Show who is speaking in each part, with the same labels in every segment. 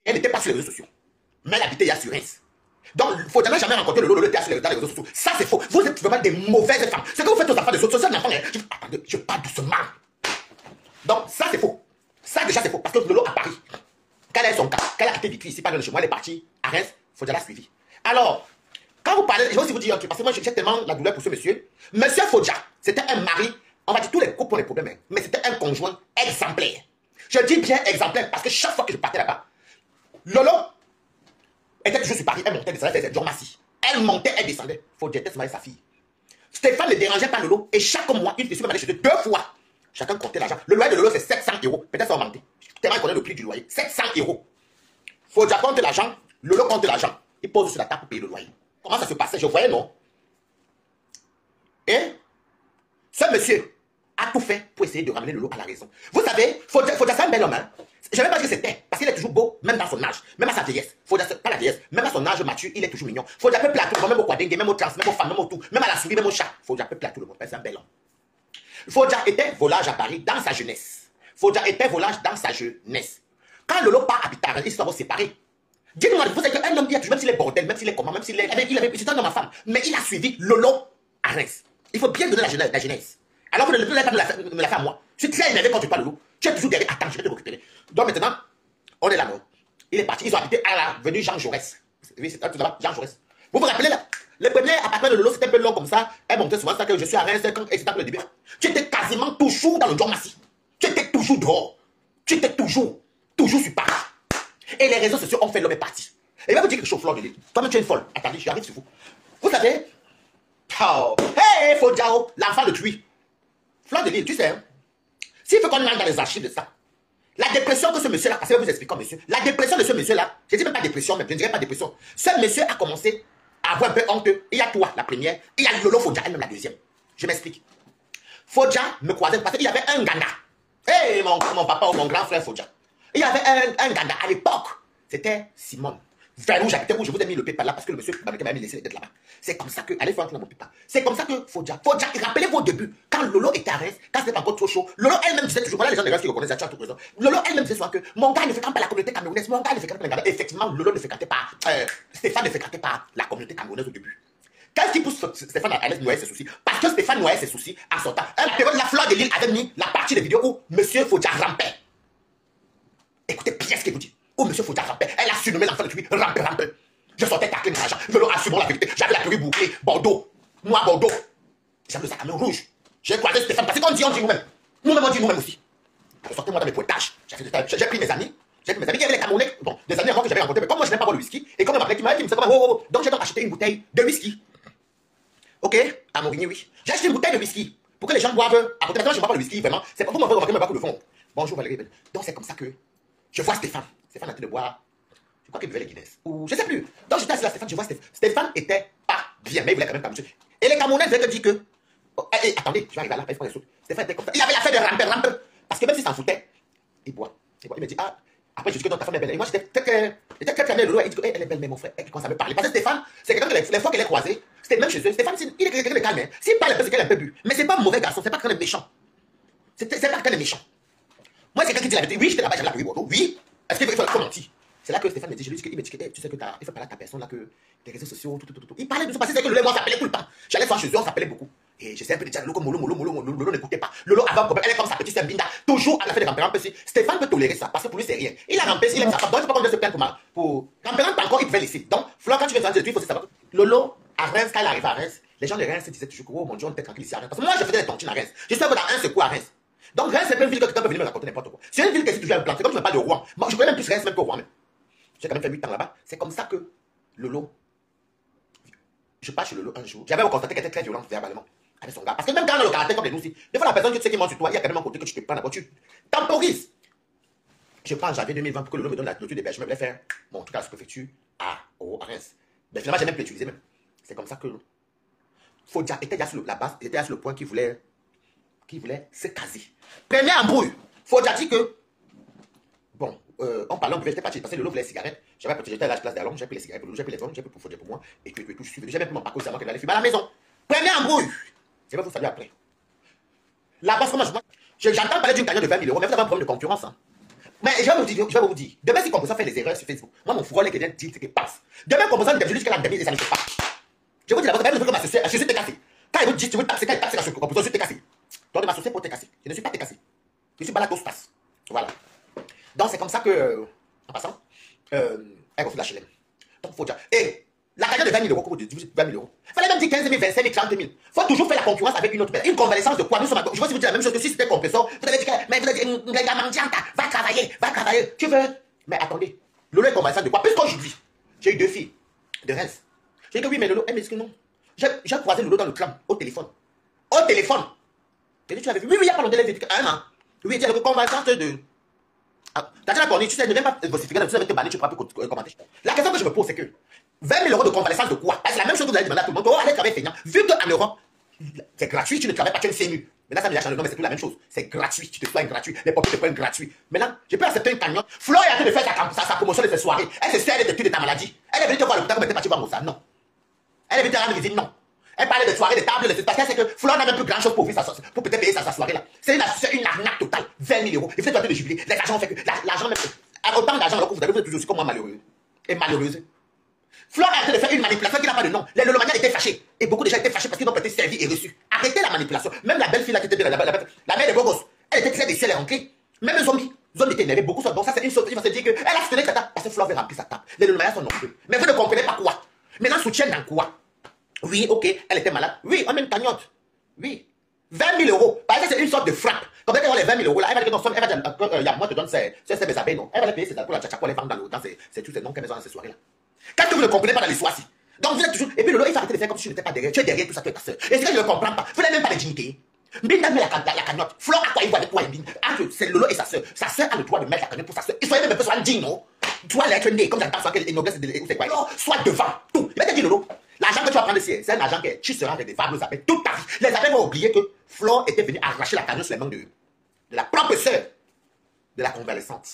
Speaker 1: Elle n'était pas sur les réseaux sociaux. Mais elle habitait hier sur Reims. Donc, il faut jamais rencontrer le théâtre sur les réseaux sociaux. Ça, c'est faux. Vous êtes vraiment des mauvaises femmes. Ce que vous faites aux enfants de social, attendez, je parle doucement. Donc, ça, c'est faux. Ça, déjà, c'est faux. Parce que Lolo à Paris, quand elle a son cas, quand elle a quitté Vitry ici, pas loin de chez moi, elle est partie à Reims, Fodja l'a suivi. Alors, quand vous parlez, je vais aussi vous dire, parce que moi, j'ai tellement la douleur pour ce monsieur. Monsieur Fodja, c'était un mari, on va dire tous les couples ont des problèmes, hein, mais c'était un conjoint exemplaire. Je dis bien exemplaire parce que chaque fois que je partais là-bas, Lolo était toujours sur Paris, elle montait, descendait, c'était John Massy. Elle montait, elle descendait. Fodja était marié sa fille. Stéphane ne dérangeait pas Lolo et chaque mois, une fille allait chez eux 2 fois. Chacun comptait l'argent. Le loyer de Lolo, c'est 700 €. Peut-être ça va augmenter. Tellement il connaît le prix du loyer. 700 €. Fodja compte l'argent, Lolo compte l'argent. Il pose sur la table pour payer le loyer. Comment ça se passait? Je voyais, non? Et ce monsieur a tout fait pour essayer de ramener Lolo à la raison. Vous savez, Fodja c'est un bel homme. Hein? Je ne vais pas dire que c'était, parce qu'il est toujours beau, même dans son âge, même à sa vieillesse. Fodja, pas la vieillesse, même à son âge mature, il est toujours mignon. Fodja peut plaire à tout le monde, même au quadringue, même au trans, même aux femmes, même au tout, même à la souris, même au chat. Fodja peut plaire à tout le monde, c'est un bel homme. Fodja était volage à Paris dans sa jeunesse. Fodja était volage dans sa jeunesse. Quand Lolo part habiter à Reims, ils se sont séparés. Dites-moi, vous savez qu'un homme dit toujours, même s'il est bordel, même s'il est comment, même s'il est. C'est un homme à femme, mais il a suivi Lolo à Reims. Il faut bien donner la jeunesse. Alors vous ne pouvez pas me la faire à moi. Je suis très énervé quand tu parles Lolo. Tu es toujours derrière. Attends, je vais te récupérer. Donc maintenant, on est là, non? Il est parti. Ils ont habité à l'avenue Jean Jaurès. Oui, c'est tout là-bas, Jean Jaurès. Vous vous rappelez là? Le premier appartement de Lolo, c'était un peu long comme ça. Elle montait souvent ça que je suis à Reims, et c'était le début. Tu étais quasiment toujours dans le John Massy. Tu étais toujours dehors. Tu étais toujours sur Paris. Et les réseaux sociaux ont fait l'homme est parti. Et il va vous dire quelque chose, Fleur de Lille. Toi-même, tu es une folle. Attendez, j'arrive sur vous. Vous savez, oh, hey, Fodjao, l'enfant de Tui. Fleur de Lille, tu sais, hein, s'il faut qu'on aille dans les archives de ça, la dépression que ce monsieur-là, parce que je vais vous expliquer, monsieur, la dépression de ce monsieur-là, je ne dis même pas dépression, mais je ne dirais pas dépression. Ce monsieur a commencé à avoir un peu honte. Il y a toi, la première, il y a Lolo Fodja, elle-même la deuxième. Je m'explique. Fodja me croisait parce qu'il y avait un Ganda. Hey, mon papa ou mon grand frère Fodja. Il y avait un Ganda à l'époque. C'était Simone. Vers où j'habitais, où je vous ai mis le pépa là, parce que le monsieur m'a mis laissé d'être là-bas. C'est comme ça que, allez faire un dans mon pépa. C'est comme ça que Fodja, rappelez-vous au début, quand Lolo était à Reims, quand c'était encore trop chaud, Lolo elle-même disait toujours, voilà les gens de Reims qui reconnaissent, tu as tout raison. Lolo elle-même disait souvent que mon gars ne fréquente pas la communauté camerounaise, mon gars ne fréquente pas la. Effectivement, Lolo ne fréquentait pas, Stéphane ne fréquentait pas la communauté camerounaise au début. Qu'est-ce qui pousse Stéphane à noyer ses soucis? Parce que Stéphane noyait ses soucis en son temps. Un période, la Fleur de Lille avait mis la partie des vidéos où Monsieur Fodja rampait. Écoutez bien ce qu'il vous dit. Où Monsieur Fodja rampait. Elle a surnommé l'enfant de lui rampait. Je sortais tacler mon argent. Je leur assure la vérité. J'avais la perruque bouclée. Bordeaux. Moi, Bordeaux. J'avais le sac à main rouge. J'ai croisé Stéphane. Parce qu'on dit nous-mêmes. Nous-mêmes, on dit nous-mêmes aussi. Je sortais moi dans mes pointages. J'ai pris mes amis. Il y avait les Camerounais. Bon, des amis avant que j'avais rencontrés. Mais comme moi, je n'aime pas boire le whisky. Et comme il m'appelait, il me disait comment, donc j'ai donc acheté une bouteille de whisky. Ok, à Morigny, oui. J'ai acheté une bouteille de whisky pour que les gens boivent. À côté, maintenant, je ne bois pas le whisky, vraiment. C'est pas pour remarquer même pas le fond. Bonjour Valérie. Donc, c'est comme ça que je vois Stéphane. Stéphane a été de boire. Je crois qu'il buvait les Guinness. Ou je ne sais plus. Donc, j'étais assis là, Stéphane, je vois Stéphane. Stéphane était pas bien, mais il voulait quand même pas monsieur. Et les Camerounais veulent te dire que. Oh, attendez, je vais arriver là, il faut les sauts. Stéphane était comme ça. Il avait l'affaire de ramper. Parce que même s'il s'en foutait, il boit. Il me dit, ah. Après, je dis que ta femme est belle. Et moi, j'étais très bien Lolo. Il dit, elle est belle, mais mon frère, elle commence à me parler. Parce que Stéphane, c'est quelqu'un que les fois qu'elle est croisée, c'était même chez eux. Stéphane, il est quelqu'un de calme. S'il parle un peu, c'est qu'elle est un peu bu. Mais c'est pas un mauvais garçon, c'est pas quelqu'un de méchant. C'est pas quelqu'un de méchant. Moi, c'est quelqu'un qui dit la vérité. Oui, j'étais là-bas, j'avais la Bordeaux. Oui. Est-ce qu'il faut mentir? C'est là que Stéphane me dit, je lui dis, il me dit, tu sais que il faut parler à ta personne là, que les réseaux sociaux, tout. Il parlait de tout parce que c'est que Lolo, moi, on s'appelait tout le temps. J'allais voir chez eux, on s'appelait beaucoup. Et j'essaie un peu de dire, Lolo, Lolo n'écoutait pas. Lolo avait un problème, elle est comme sa petite Sembinda, toujours à la fin de Rampérant. Stéphane peut tolérer ça, parce que pour lui, c'est rien. Il a rampé, il aime ça. Donc, je sais pas comment il se plaindre pour Rampérant, encore, il pouvait laisser. Donc, Fleur, quand tu viens de dire, il faut savoir. Lolo, à Reims, quand il arrive à Reims, les gens de Reims se disaient toujours, oh mon Dieu, on était tranquille ici à Reims. Parce que moi, je faisais des tontines à Reims. Je suis un peu dans un secours à Reims. Donc, Reims, c'est pas une ville que quelqu'un peut venir me raconter n'importe quoi. C'est une ville qui est toujours un plan. C'est comme je me parle de Rouen. Moi, je connais même plus Reims, même que Rouen. J'ai quand même fait 8 ans là-bas. C'est comme ça que Lolo. Je pars chez Lolo un jour. J'avais constaté qu'elle était très violente verbalement avec son gars. Parce que même quand on a le caractère comme les nous aussi, des fois la personne que tu sais qui monte sur toi, il y a quand même un côté que tu te prends d'abord, tu temporises. Je prends en janvier 2020 pour que Lolo me donne la clôture d'hébergement. Je me voulais faire mon truc à la sous-préfecture à Reims. Mais finalement, j'ai même plus utilisé même. C'est comme ça que Fodja était déjà sur la base, était déjà sur le point qu'il voulait se caser. Première embrouille. Fodja dit que bon, en parlant, j'étais parti parce que Lolo voulait les cigarettes. J'avais protégé la place d'Alon, j'ai pris les cigarettes pour Lolo, j'ai pris les hommes, j'ai pris pour Fodja pour moi. Et tout, je suis venu. J'ai même mon parcours, c'est moi qui allais fumer à la maison. Première embrouille. Je vais vous saluer après. Là-bas, comment je vois, j'entends parler d'une cagnotte de 20 000 €, mais vous avez un problème de concurrence. Hein. Mais je vais vous dire. Demain, si Composant fait les erreurs sur Facebook, moi, mon fourreau, les Canadiens disent ce qui passe. Demain, Composant, je dis jusqu'à la demi et ça ne se fait pas. Je vous dis d'abord, même ma chaussure t'est cassée. Quand il vous dit, tu veux taxer, quand il taxe la Composant, je t'ai cassé. Donc, de ma chaussure pour te casser. Je ne suis pas te cassé. Je suis Balakostas. Voilà. Donc, c'est comme ça que, en passant, elle refuse la HLM. Donc, faut dire. Et la cagnotte de 20 000 euros, comment vous dites 20 000 euros. Il fallait même dire 15 000, 25 000, 30 000. Il faut toujours faire la concurrence avec une autre personne. Une convalescence de quoi? Nous sommes. Je vais vous dire la même chose que si c'était compresseur. Vous allez dire, mais vous allez dire, va travailler, va travailler. Tu veux. Mais attendez. Lolo est convalescente de quoi? Puisqu'aujourd'hui, j'ai eu 2 filles de Reims. J'ai dit que oui, mais Lolo, elle me dit que non. J'ai croisé Lolo dans le clan, au téléphone. Au téléphone. J'ai dit, tu l'avais vu? Oui, il y a pas longtemps, elle dit un an. Oui, tu as le convalescence de. T'as déjà connu, tu sais, ne viens pas vocifier, tu sais, te banner, tu pourras plus commenter. La question que je me pose, c'est que 20 000 euros de convalescence de quoi? C'est la même chose que vous allez demander à tout le monde. Oh, allez travailler feignant. Vu qu'en Europe, c'est gratuit, tu ne travailles pas, tu es une CMU. Maintenant, ça me l'a changé, non, mais c'est tout la même chose. C'est gratuit, tu te soignes gratuit. Les pompiers te prennent gratuit. Maintenant, j'ai pas accepté une cagnotte. Flo est en train de faire sa promotion de ses soirées. Elle se sert de ta maladie. Elle est venue te voir à l'hôpital, comme elle était partie voir Moussa. Non. Elle est venue te rendre visite, non. Elle parlait de soirées, de tables, de parce qu'elle sait que Flo n'a même plus grand chose pour vivre pour peut-être payer sa soirée là. C'est une arnaque totale. 20 000 euros. Et vous êtes en train de jubiler. L'argent fait que l'argent même. Autant d'argent alors que vous êtes toujours aussi comme moi malheureux. Et malheureuse. Flo est en train de faire une manipulation qui n'a pas de nom. Les Lolomaniens étaient fâchés. Et beaucoup de gens étaient fâchés parce qu'ils ont été servis et reçus. Arrêtez la manipulation. Même la belle fille là qui était bien, la mère de Bogos, elle était très déçue, elle est rentrée. Même les zombies étaient énervés. Beaucoup sont. Donc ça, c'est une chose. Il va se dire qu'elle a soutenu sa table parce que Flo avait rempli sa table. Les Lolomaniens sont nombreux. Mais vous ne comprenez pas quoi. Maintenant, soutien dans quoi? Oui, ok, elle était malade. Oui, on met une cagnotte. Oui. 20 000 euros. Parce que c'est une sorte de frappe. Comme elle a les 20 000 euros là, elle va dire que elle va dire, moi, te donne ses abeilles, non. Elle va les payer ses pour la tchatcha pour les vendre dans c'est tous ces noms qu'elle met dans ces soirées là. Quand vous ne comprenez pas dans l'histoire-ci. Donc vous êtes toujours. Et puis Lolo, il faut arrêter de faire comme si tu n'étais pas derrière. Tu es derrière tout ça, tu es ta soeur. Et c'est que je ne comprends pas. Vous n'avez même pas de dignité. Binda met la cagnotte. Flore a quoi il voit avec toi et Bin. C'est Lolo et sa soeur. Sa soeur a le droit de mettre la cagnotte pour sa soeur. Il faut même un peu soit digne, non? Tu dois l'être né, comme j'entends souvent que les noblesse c'est quoi? Non, soit devant. Tout. Il va te dire Lolo. L'argent que tu vas prendre ici, c'est un argent que tu seras redevable aux appels toute ta vie. Les appels vont oublier que Flore était venu arracher la cagnotte sur les mains de la propre soeur de la convalescente.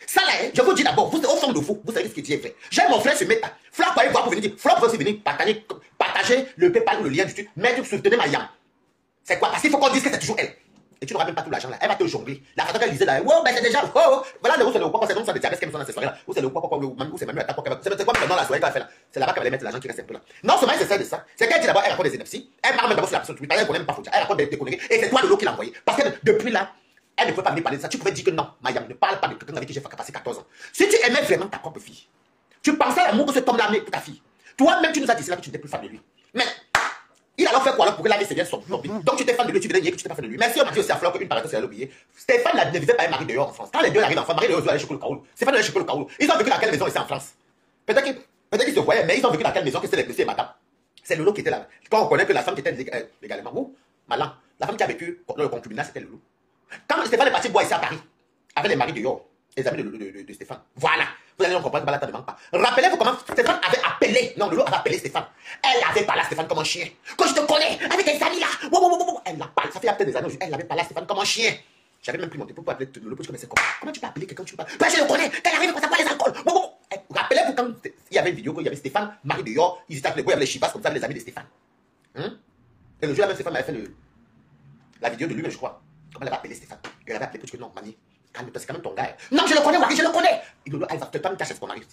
Speaker 1: Ça là, je vous dis d'abord, vous au fond de vous savez ce que Dieu est vrai. J'ai mon frère se mettre à. Flore peut aller voir pour venir dire. Flore peut aussi venir partager le PayPal ou le lien du truc, mais tu soutenez ma yam. C'est quoi? Parce qu'il faut qu'on dise que c'est toujours elle. Et tu n'auras même pas tout l'argent là. Elle va te jongler. La façon qu'elle disait là, oh, ben c'est déjà. Oh, voilà le où c'est le quoi, c'est donc ça de diabète qu'elle me sont dans cette soirée là. Où c'est le quoi, où c'est même la tape. C'est quoi maintenant la soirée qu'elle fait là? C'est là-bas qu'elle va mettre l'argent qui reste un peu là. Non seulement elle se sert de ça, c'est qu'elle dit d'abord, elle raconte des inepties. Elle parle même d'abord sur la personne Twitter, elle connaît même pas Foutia. Elle raconte des conneries. Et c'est toi le lot qui l'a envoyé. Parce que depuis là, elle ne pouvait pas venir parler de ça. Tu pouvais dire que non, Mayam, ne parle pas de quelqu'un avec qui j'ai passé 14 ans. Si tu aimais vraiment ta propre fille, tu pensais à l'amour que cet homme-là met pour ta fille. Toi-même, tu nous as dit là que tu n'étais plus fan de lui. Mais il a alors fait quoi alors pour que la vie se vienne son hobby. Donc tu étais fan de lui, tu venais dire que tu n'étais pas fan de lui. Merci, on m'a dit aussi à Flore qu'une parenthèse, c'est l'oublier. Stéphane ne vivait pas un mari dehors en France. Quand les deux arrivent en France, Marie dehors, aller chez le Kaoul. Stéphane allait chez le Kaoul. Ils ont vécu dans quelle maison ici en France? Peut-être qu'ils se voyaient, mais ils ont vécu dans quelle maison que c'était les messieurs et madame. C'est Lolo qui était là. Quand on connaît que la femme qui était légalement où? Malan. La femme qui a vécu dans le concubinat, c'était Lolo. Quand Stéphane est parti boire ici à Paris, avec les maris dehors, les amis de Stéphane. Voilà. Vous allez comprendre que Balata ne manque pas. Rappelez-vous comment Stéphane avait appelé. Non, Lolo avait appelé Stéphane. Elle avait parlé à Stéphane comme un chien. Quand je te connais, avec tes amis là. Elle l'a parlé. Ça fait peut-être des années. Elle avait parlé à Stéphane comme un chien. J'avais même pris mon téléphone pour appeler Lolo pour que je connaissais comment tu peux appeler quelqu'un que tu parles. Ben, je le connais. Quand il arrive, il passe les alcools. Rappelez-vous quand il y avait une vidéo où il y avait Stéphane, mari dehors. Ils étaient avec les bois, il y avait les chivas comme ça, les amis de Stéphane. Et le jour là, même Stéphane m'avait fait la vidéo de lui-même, je crois. Comment elle avait appelé Stéphane? Elle avait appelé pour dire que non, Mani. Calme-toi, c'est quand même ton gars. Non, je le connais, Wari, je le connais. Il dit, elle va te cacher ce qu'on arrive.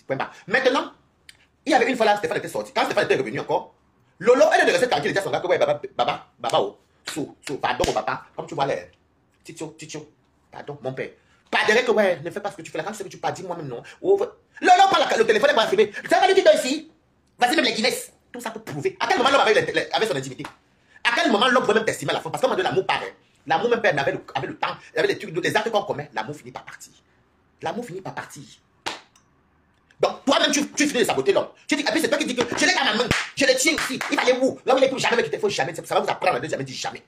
Speaker 1: Maintenant, il y avait une fois là, Stéphane était sorti. Quand Stéphane était revenu encore, Lolo, elle est de rester tranquille, il était son gars que, ouais, baba, oh, pardon, papa. Comme tu vois, les titio, pardon, mon père. Pardon, que, ouais, ne fais pas ce que tu fais là. Quand tu sais que tu parles, dis-moi même non. Oh, Lolo, prends le téléphone, elle m'a filmé. Tu sais, tu es ici. Vas-y, même les Guinness. Tout ça pour prouver. À quel moment l'homme avait son intimité? À quel moment l'homme pouvait même t'estimer à la fin? Parce qu'à un moment donné, l'amour paraît. L'amour même avait le temps, il avait les trucs, les actes qu'on commet, l'amour finit par partir. L'amour finit par partir. Donc toi-même tu finis de saboter l'homme. Tu dis, et puis c'est toi qui dis que je l'ai dans ma main, je le tiens ici, il va aller où? Là où il est plus jamais, mais qu'il te faut jamais, ça va vous apprendre à ne jamais dire jamais.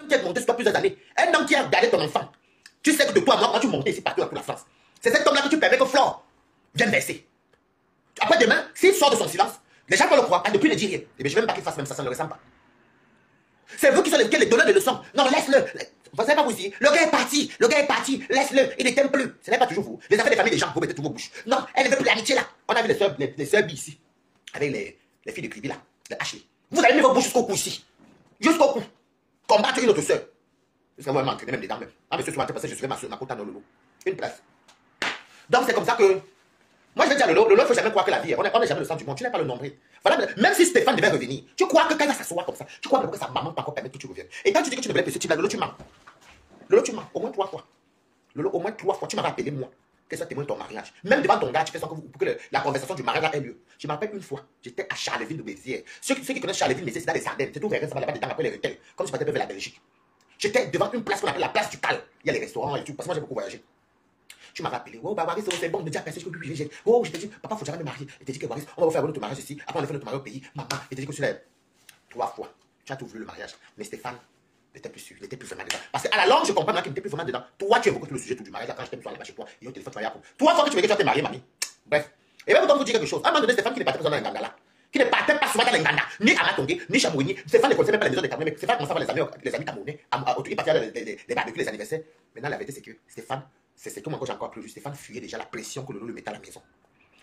Speaker 1: Tu es monté sur toi plusieurs années. Un homme qui a regardé ton enfant, tu sais que de toi, moi, quand tu montais ici partout pour la France, c'est cet homme-là que tu permets que Flore vienne verser. Après demain, s'il sort de son silence, les gens vont le croire, depuis ne dire rien. Et bien je ne veux même pas qu'il fasse même ça ne le ressent pas. C'est vous qui sont les donneurs de leçons. Non, laisse-le. Vous savez pas vous dire. Le gars est parti, laisse-le. Il ne t'aime plus. Ce n'est pas toujours vous. Les affaires des familles des gens, vous mettez tout vos bouches. Non, elle ne veut plus l'amitié là. On a vu les sœurs ici. Avec les filles de Kribi là. De Ashley. Vous avez mis vos bouches jusqu'au cou ici. Jusqu'au cou. Combattre une autre sœur. Parce que moi, je m'entraînais même dedans même. Ah, monsieur, ce matin, parce que je suis ma compta dans le lot. Une place. Donc c'est comme ça que... Moi je vais dire Lolo, il ne faut jamais croire que la vie, on n'est jamais le centre du monde, tu n'es pas le nombril. Voilà, même si Stéphane devait revenir, tu crois que quand il va s'asseoir comme ça, tu crois que sa maman peut encore permettre que tu reviennes. Et quand tu dis que tu devrais plus ce type-là, Lolo, tu mens. Lolo, tu mens, au moins 3 fois. Lolo, au moins 3 fois, tu m'as rappelé moi que ça témoigne de ton mariage. Même devant ton gars, tu fais ça pour que la conversation du mariage ait lieu. Je me rappelle une fois, j'étais à Charleville de Béziers. Ceux qui connaissent Charleville, mais c'est dans les Ardennes, c'est tout vers ça va là-bas dedans après les hôtels, comme si tu partais vers la Belgique. J'étais devant une place qu'on appelle la place du Cal. Il y a les restaurants et tout, parce que moi j'ai beaucoup voyagé. Tu m'as rappelé, oh, bah, Waris, c'est bon, me dis à personne que j'ai. Oh, je t'ai dit, papa, faut jamais me marier. Je t'ai dit que Waris, on va faire notre mariage ici. Après, on va faire notre mariage au pays. Maman, je t'ai dit que tu l'as 3 fois. Tu as tout voulu le mariage. Mais Stéphane n'était plus sûr, il n'était plus vraiment dedans. Parce qu'à la longue, je comprends maintenant qu'il n'était plus vraiment dedans. Toi, tu évoques le sujet tout du mariage. Quand je t'ai mis là-bas chez toi, et au téléphone, tu vas y apprendre. 3 fois que tu veux que tu t'es marié, mamie. Bref. Et même autant vous dire quelque chose. À un moment donné, Stéphane qui ne partait pas dans l'Enganda là. Qui ne partait pas souvent dans l'Enganda, ni à Matongé, ni Chamouni. Stéphane ne connaissait même pas les maisons des Camerounais. Mais Stéphane commençait à voir les amis camerounais. Il partait dans les barbecues, les anniversaires. Maintenant, la vérité, c'est que Stéphane, c'est ce que moi, quand j'ai encore plus vu, Stéphane fuyait déjà la pression que Lolo le mettait à la maison.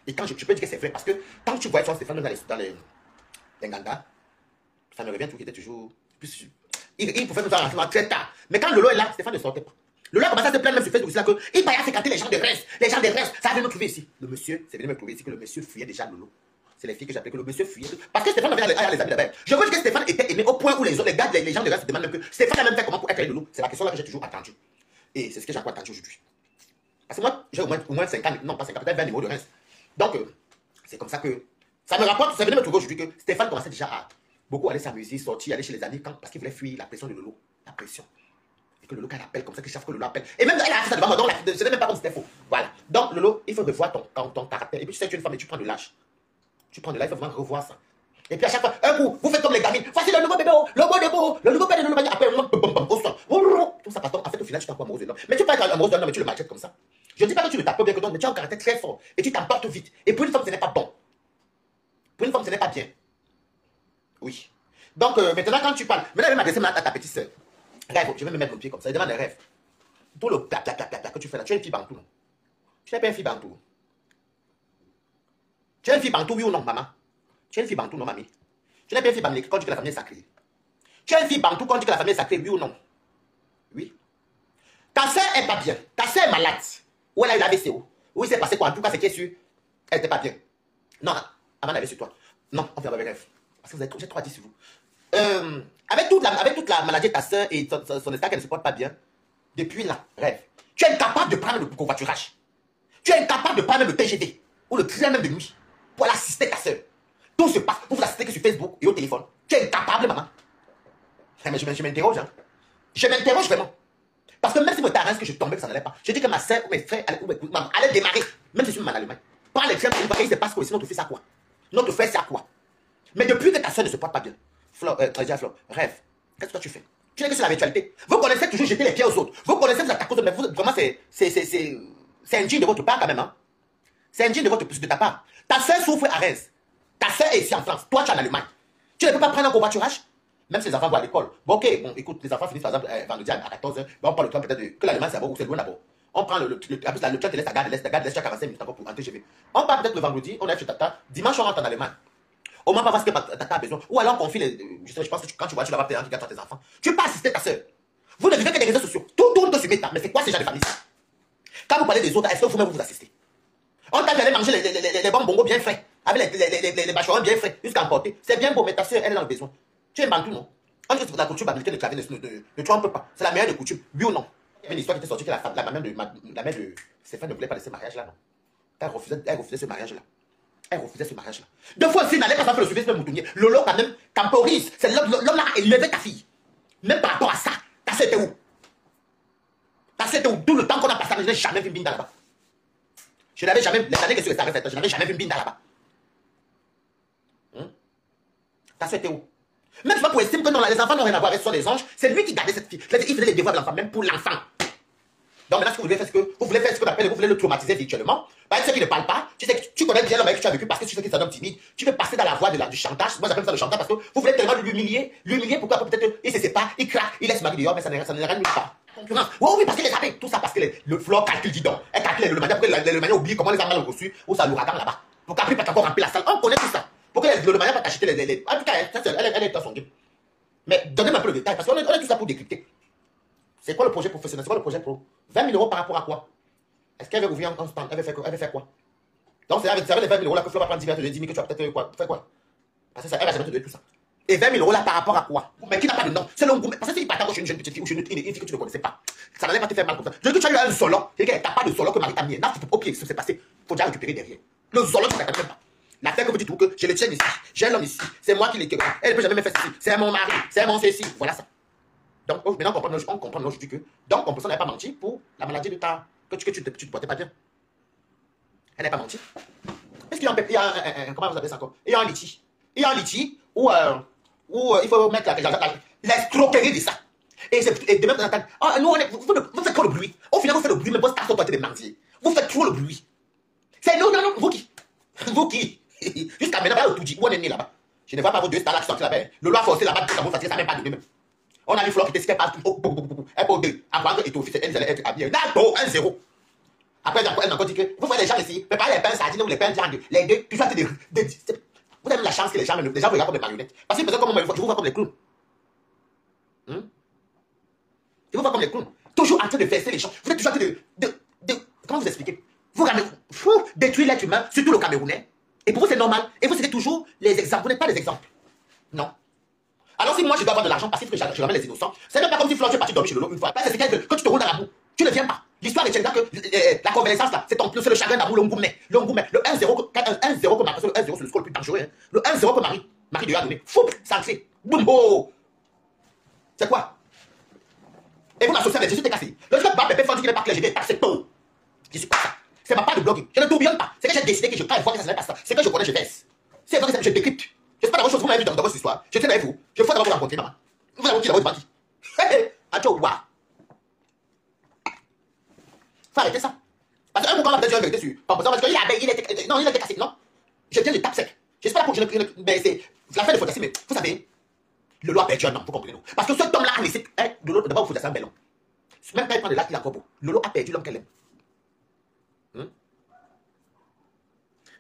Speaker 1: Et quand je peux dire que c'est vrai, parce que quand tu voyais Stéphane dans les Nganda, ça me revient toujours qu'il était toujours plus. Il pouvait nous faire un renseignement très tard. Mais quand Lolo est là, Stéphane ne sortait pas. Lolo a commencé à se plaindre même sur Facebook aussi qu'il va y fréquenter les gens de Reims. Les gens de Reims, ça vient me trouver ici. Le monsieur, c'est venu me trouver ici que le monsieur fuyait déjà Lolo. C'est les filles que j'appelais que le monsieur fuyait. Parce que Stéphane avait les amis là-bas. Je veux dire que Stéphane était aimé au point où les gars, les gens de Reims se demandent même que Stéphane a même fait comment pour être avec Lolo. C'est la question là que j'ai toujours attendue. Et c'est ce que j'ai encore attendu aujourd'hui. Parce que moi, j'ai au moins 50, non pas 50, peut-être 20 numéros de Reims. Donc, c'est comme ça que ça me rapporte, ça venait me trouver aujourd'hui que Stéphane commençait déjà à beaucoup aller s'amuser, sortir, aller chez les amis parce qu'il voulait fuir la pression de Lolo. La pression. Et que Lolo, quand il appelle comme ça, qu'il savent que Lolo appelle. Et même elle a fait ça devant moi, donc ce n'est même pas comme si c'était faux. Voilà. Donc, Lolo, il faut revoir ton caractère. Et puis, tu sais que tu es une femme et tu prends de l'âge. Tu prends de l'âge, il faut vraiment revoir ça. Et puis, à chaque fois, un coup, vous faites comme les gamines. Voici le nouveau bébé, le beau de le nouveau bébé de Lolo. Après, au sol. Tout ça, parce qu'en fait, au final, tu t'en crois amoureux de l'homme. Mais tu peux être amoureux de l'homme, mais tu le maltraites comme ça. Je ne dis pas que tu ne tapes pas bien que d'autres, mais tu as un caractère très fort et tu t'emportes vite. Et pour une femme, ce n'est pas bon. Pour une femme, ce n'est pas bien. Oui. Donc, maintenant, quand tu parles, maintenant, je vais m'adresser à ta petite soeur. Rêve, je vais me mettre mon pied comme ça. Je demande un rêve. Tout le pla que tu fais là, tu es une fille bantou, non? Tu n'es pas une fille bantou. Tu es une fille bantou, oui ou non, maman? Tu es une fille bantou, non, mamie? Tu n'es pas une fille bantou quand tu dis que la famille est sacrée. Tu es une fille bantou quand tu dis que la famille est sacrée, oui ou non? Oui. Ta soeur est pas bien. Ta soeur est malade. Où elle a eu la VCO? Où il s'est passé quoi? En tout cas, c'est qui est sûr? Elle n'était pas bien. Non, Amanda avait sur toi. Non, on fait avec rêve. Parce que vous avez trop à dire sur vous. Avec toute la maladie de ta soeur et son état qu'elle ne se porte pas bien, depuis là, rêve. Tu es incapable de prendre le covoiturage. Tu es incapable de prendre le TGV ou le train même de nuit pour aller assister ta soeur. Tout se passe pour vous assister que sur Facebook et au téléphone. Tu es incapable, maman. Mais je m'interroge, hein. Je m'interroge vraiment. Parce que même si vous t'arrêtez que je tombais, que ça n'allait pas, je dis que ma soeur ou mes frères allaient démarrer, même si je suis en Allemagne. Par les trains, il se passe quoi ici, notre fils à quoi? Notre frère, c'est à quoi? Mais depuis que ta soeur ne se porte pas bien, Flore, rêve, qu'est-ce que toi tu fais? Tu n'es que sur la virtualité. Vous connaissez toujours jeter les pieds aux autres. Vous connaissez vous attaquer aux autres, mais vous, vraiment, c'est indigne de votre part quand même. Hein? C'est indigne de ta part. Ta soeur souffre à Reims. Ta soeur est ici en France. Toi, tu es en Allemagne. Tu ne peux pas prendre un covoiturage? Même si les enfants vont à l'école. Bon, ok, bon, écoute, les enfants finissent par exemple vendredi à 14h. On prend le train peut-être que l'Allemagne c'est loin d'abord. On prend le train te laisse à Gare de l'Est, tu as 45 minutes encore pour entrer chez vous. On part peut-être le vendredi, on est chez Tata. Dimanche, on rentre en Allemagne. Au moins, pas parce que Tata a besoin. Ou alors, on confie je pense que quand tu vois, tu vas payer un qui garde tes enfants. Tu peux pas assister ta soeur. Vous ne vivez que des réseaux sociaux. Tout tourne sur Meta. Mais c'est quoi ces gens de famille? Quand vous parlez des autres, est-ce que vous-même vous assistez? On t'a allé manger les bons bongos bien frais. Avec les bâcherons bien frais. Jusqu'à emporter. C'est bien beau, mais ta soeur, elle est dans le besoin. Tu es bantou, non? On dit que la coutume américaine de clavier ne trompe pas. C'est la meilleure des coutumes. Oui ou non? Il y avait une histoire qui était sortie que la mère de Stéphane ne voulait pas de ce mariage-là, non? Elle refusait ce mariage-là. Elle refusait ce mariage-là. Deux fois aussi, n'allait pas faire le suivi de Moutounier. Lolo, quand même, Camporis, c'est l'homme-là a élevé ta fille. Même par rapport à ça, ta soeur était où? Ta soeur était où? Tout le temps qu'on a passé, je n'ai jamais vu Binda là-bas. Je n'avais jamais, les années que je suis resté, je n'avais jamais vu Binda là-bas. Ta soeur était où? Même si pour estimer que non, les enfants n'ont rien à voir avec ce sont des anges, c'est lui qui gardait cette fille. Il faisait les devoirs de l'enfant, même pour l'enfant. Donc maintenant, ce que vous voulez faire, c'est que vous voulez faire ce qu'on appelle, vous voulez le traumatiser virtuellement. Par ceux qui ne parlent pas, tu sais que tu connais bien l'homme avec qui tu as vécu parce que tu sais qu'il est un homme timide. Tu veux passer dans la voie du chantage. Moi, j'appelle ça le chantage parce que vous voulez tellement l'humilier. L'humilier, pourquoi? Peut-être il se sépare, il craque, il laisse Marie dehors, mais ça ne rien nulle part. Concurrence. Oh oui, parce qu'il est zappé. Tout ça parce que le Flore calcule, dis donc. Elle calcule le manière, pour que le manière oublie comment les animaux ont reçu, ou ça l'ouragan là-bas. Pour qu'après, pas encore remplir la salle. On connaît tout ça. Pour que le manière pas t'acheter les. En tout cas, elle est dans son game. Mais donnez-moi un peu le détail parce qu'on est tout ça pour décrypter. C'est quoi le projet professionnel? C'est quoi le projet pro? 20 000 € par rapport à quoi? Est-ce qu'elle veut ouvrir un stand? Elle veut faire quoi? Donc, c'est avec les 20 000 euros là que Flo va prendre 10 000 que tu vas peut-être faire quoi? Parce que ça, elle va jamais te donner tout ça. Et 20 000 euros là par rapport à quoi? Mais qui n'a pas de nom? C'est le goût. Parce que si tu chez une jeune petite fille ou chez une fille que tu ne connaissais pas, ça n'allait pas te faire mal comme ça. Je dis que tu as eu un solo. C'est qu'elle n'a pas de solo que Marie t'a mis. Là, au pied, ce qui s'est passé. Il faut déjà récupérer derrière. Le solo, tu ne connais même pas. La fête que vous dites tout que je le tiens ici, j'ai l'homme ici, c'est moi qui l'ai. Elle ne peut jamais me faire ceci. C'est mon mari, c'est mon ceci. Voilà ça. Donc, maintenant, on comprend aujourd'hui que. Donc, on peut n'avait pas menti pour la maladie de ta. Que tu te portais pas bien. Elle n'a pas menti. Est-ce qu'il y a un. Comment vous appelez ça encore? Il y a un litige. Il y a un litige où il faut mettre l'escroquerie de ça. Et de même, vous faites trop le bruit. Au final, vous faites le bruit, mais vos stars sont portées de mendier. Vous faites trop le bruit. C'est non, vous qui? Vous qui? Jusqu'à maintenant, vous tout dit. Où on est né là-bas? Je ne vois pas vos deux stars là qui sont là-bas. Le loi a forcé là-bas, ça vous facile, ça n'a même pas donné même. On a vu Flore qui était pas tout. Elle pour deux. Après, et tout, elle allait être habillée. D'accord, 1-0. Après, elle m'a encore dit que vous voyez les gens ici, préparez les pains sardines ou les pains viande. Les deux, puis vous avez la chance que les gens vous regardent comme des marionnettes. Parce que comme je vous vois comme les clowns. Je vous vois comme les clowns. Toujours en train de verser les gens. Vous êtes toujours en train de comment vous expliquer? Vous détruire l'être humain, surtout le Camerounais. Et pour vous, c'est normal. Et vous, c'était toujours les exemples. Vous n'êtes pas des exemples. Non. Alors, si moi, je dois avoir de l'argent parce que je ramène les innocents, c'est même pas comme si Flore, tu es parti dormir chez Lolo une fois. C'est que tu te roules dans la boue. Tu ne viens pas. L'histoire retiendra que la convalescence, là, c'est le chagrin d'amour, le ngoumé. Le 1-0 que Marie, le 1-0, c'est le score le plus dangereux. Hein. Le 1-0 que Marie lui a donné. Fou, sacré. Boum, oh. C'est quoi? Et vous m'associez avec Jésus, t'es cassé. Le jour que Pépé Fondi qui n'est pas clair, je vais taxer tout. Je suis pas ça. C'est ma part de blogging. Je ne tourbillonne pas. C'est que j'ai décidé que je quand voir que ça ne pas ça. C'est que je connais, je baisse. C'est vrai que je décrypte. Je ne sais pas la chose que vous m'avez vu dans votre histoire. Je tiens avec vous. Je faut d'abord vous rencontrer, maman. Vous avez qui la votre Hé hé, adieu, wa. Faut arrêter ça. Parce qu'un moment, on va peut-être dire une vérité sur. Parce qu'il était. Non, il était cassé. Non. Je viens de tape sec. J'espère pas que mais c'est la fin de Fodassi, mais vous savez, le loi a perdu un homme, vous comprenez, non? Parce que cet homme-là a laissé. Lolo, d'abord, Fodassi, un bel homme. Même quand il prend de là, il a encore beau. Lolo a perdu l'homme qu'elle aime.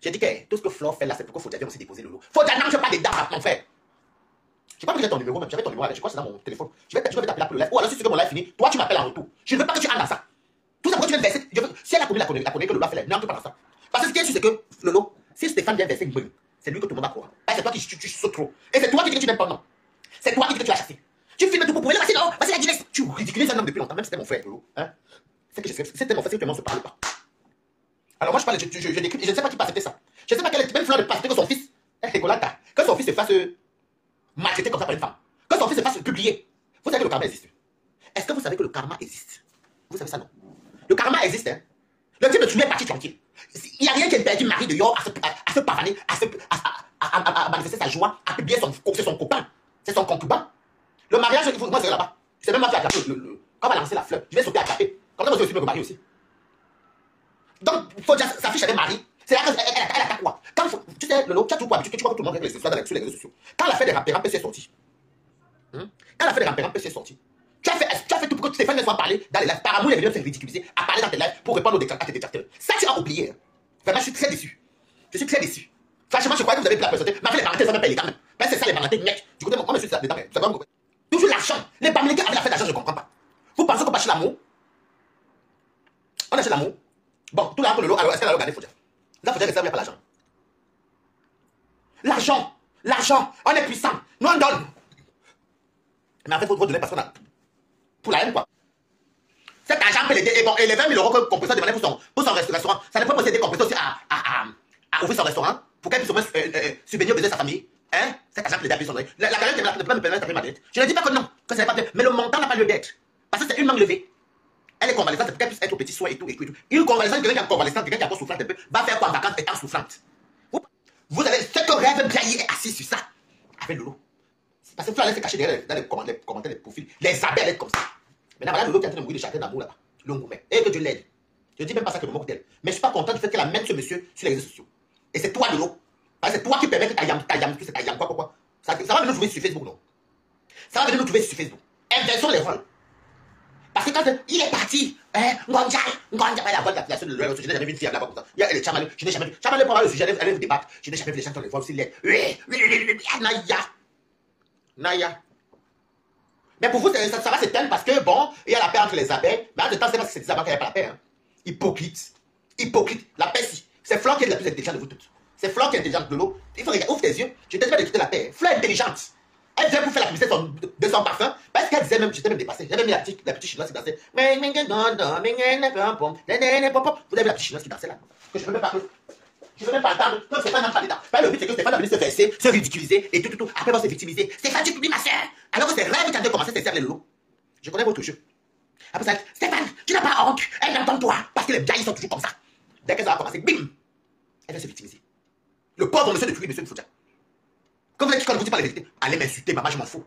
Speaker 1: J'ai dit que tout ce que Flore fait là, c'est pour que Fodassi aussi déposer Lolo. Fodassi, non, je pas des dates, mon frère. Je n'ai pas pris ton numéro même, j'avais ton numéro là, je crois que c'est dans mon téléphone. Je vais t'appeler pour le live. Ou alors si tu veux mon live fini, toi tu m'appelles en retour. Je ne veux pas que tu ailles dans ça. Tout ça pour que tu viennes verser. Si elle a connu que Lolo a fait, n'entre pas dans ça. Parce que ce qui est sûr, c'est que Lolo, si Stéphane vient verser une brune, c'est lui que tout le monde va croire. C'est toi qui tu sautes trop. Et c'est toi qui dis que tu n'aimes pas, non. C'est toi qui dis que tu as chassé. Tu filmes tout pour pouvoir le passer, non. Passer la Guinness. Tu ridiculises un homme depuis longtemps, même si c'était mon frère, Lolo. Hein? C'est que c'était mon frère, c'est que tout le monde se parle pas. Alors moi je parle, je décris, je ne sais pas qui passait ça. Je ne sais pas quelle est même Flore de passer que son fils, que son fils se fasse maltraiter comme ça par une femme. Que son fils se fasse publier. Vous savez que le karma existe. Est-ce que vous savez que le karma existe? Vous savez ça, non? Le karma existe, hein? Le type de tuer est parti tranquille. Il n'y a rien qui interdit Marie de Yor à se pavaner, à manifester sa joie, à publier c'est son copain, c'est son concubin. Le mariage, moi c'est là-bas. C'est même moi qui ai attrapé quand on va lancer la fleur, je vais sauter à attraper. Comme ça, vous aussi mieux que Marie aussi. Donc, il faut dire, sa fiche avec Marie. C'est là qu'elle attaque quoi? Quand, tu sais, Lolo, tu as tout pour habitude, tu vois que tout le monde règle les histoires sur les réseaux sociaux. Quand la fête des rappeurs s'est sortie, quand la fête des rappeurs s'est sortie, tu as fait tout pour que Stéphane ne soit parlé dans les lives. Par amour, les vidéos s'est ridiculisées à parler dans tes lives pour répondre à tes détracteurs. Ça, tu as oublié. Vraiment, je suis très déçu. Je suis très déçu. Franchement, je crois que vous avez pu la présenter. Mais les parentés, ça me paye quand même. C'est ça, les parentés, mec. Du coup, moi, je suis là-dedans. C'est comme toujours l'argent. Les Bamileke avec la fête d'argent, je ne comprends pas. Vous pensez qu'on va acheter l'amour? On achète l'amour. Bon, tout l'argent pour le lot, alors est-ce qu'elle a regardé Fodja? Là, Fodja, ça ne veut pas l'argent. L'argent, on est puissant. Nous, on donne. Mais en fait, il faut donner parce qu'on a. Pour la haine, quoi. Cet argent peut l'aider. Et bon, et les 20 000 euros que Compresseur demandait pour son restaurant, ça ne peut pas aider Compresseur aussi à ouvrir son restaurant pour qu'elle puisse au moins subvenir aux besoins de sa famille. Hein? Cet argent peut l'aider à vivre son rêve. La carrière ne peut pas me permettre d'appeler ma dette. Je ne dis pas que non, que ça n'est pas bien. Mais le montant n'a pas lieu d'être. Parce que c'est une main levée. Elle est convalescente, c'est pour qu'elle puisse être au petit soin et tout. Une convalescente, quelqu'un qui est convalescente, quelqu'un qui est encore souffrante un peu, va faire quoi en vacances étant souffrante? Vous avez ce que rêve Biaye est assis sur ça. Avec Lolo. Parce que Flore allait se cacher derrière dans les commentaires, les profils. Les abeilles comme ça. Maintenant, voilà Lolo qui est en train de mourir de chagrin d'amour là-bas. Le ngoumé. Et que Dieu l'aide. Je ne dis même pas ça que le mot d'elle. Mais je ne suis pas content du fait qu'elle amène ce monsieur sur les réseaux sociaux. Et c'est toi, Lolo. C'est toi qui permets que ta yam, quoi. Ça va venir nous trouver sur Facebook, non? Ça va venir nous trouver sur Facebook. Inversons les rôles. Parce que quand il est parti, Ngonja, la voix de la de l'heure, je n'ai jamais vu une fille là-bas comme ça. Il y a les Chamalou, je n'ai jamais vu. Chamalou, pour avoir le sujet, allez vous débattre. Je n'ai jamais vu les gens qui ont les voix aussi laides. Naya. Mais pour vous, ça va s'éteindre parce que, bon, il y a la paix entre les abeilles. Mais en même temps, c'est pas si c'est des abeilles qu'il n'y a pas la paix. Hypocrite. Hypocrite. La paix, si. C'est Flore qui est la plus intelligente de vous toutes. C'est Flore qui est intelligente, Lolo. Il faut regarder, ouvre tes yeux. Je t'ai dit de quitter la paix. Flore est intelligente. Elle vient pour faire la publicité de son parfum. Parce qu'elle disait même, j'étais même dépassé. J'avais mis la petite chinoise qui dansait. Vous avez vu la petite chinoise qui dansait là? Que je ne peux même pas. Je ne veux même pas entendre. Donc, Stéphane n'a pas dedans. Le but, c'est que Stéphane a venu se verser, se ridiculiser et tout. Après, on va se victimiser. Stéphane, tu oublies ma soeur. Alors que c'est rêve quand tu as commencé à se faire les lolos. Je connais votre jeu. Après ça, Stéphane, tu n'as pas honte. Elle entend toi. Parce que les gars, ils sont toujours comme ça. Dès qu'elle va commencer, bim, elle va se victimiser. Le pauvre monsieur de Tuer, monsieur Foudia. Quand vous êtes qui, quand vous dites pas la vérité, allez m'insulter, maman, je m'en fous.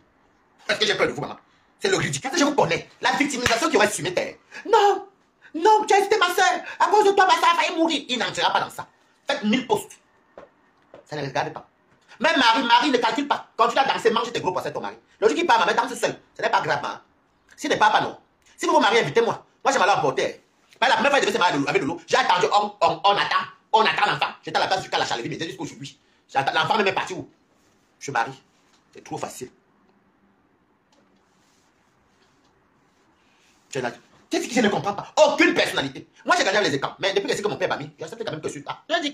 Speaker 1: Parce que j'ai peur de vous, maman. C'est le ridicule. Je vous connais. La victimisation qui aurait assumé terre. Non, non, tu as hésité ma soeur. À cause de toi, ma soeur a failli mourir. Il n'entrera pas dans ça. Faites 1000 postes. Ça ne regarde pas. Même Marie ne calcule pas. Quand tu as dansé, mange tes gros poissons ton mari. Le jour qui part, maman danse seul. Ce n'est pas grave, maman. Si n'est pas, non. Si vous vous mariez, invitez-moi. Moi, je vais l'emporter. La première fois que je devais se marier avec Lolo, j'ai attendu, on attend l'enfant. J'étais à la place du cas la Charleville, mais jusqu'à aujourd'hui. L'enfant même est parti où? Je marie. C'est trop facile. Qu'est-ce que je ne comprends pas? Aucune personnalité. Moi, j'ai gagné les écrans. Mais depuis que c'est que mon père m'a mis, j'accepte quand même que je suis là.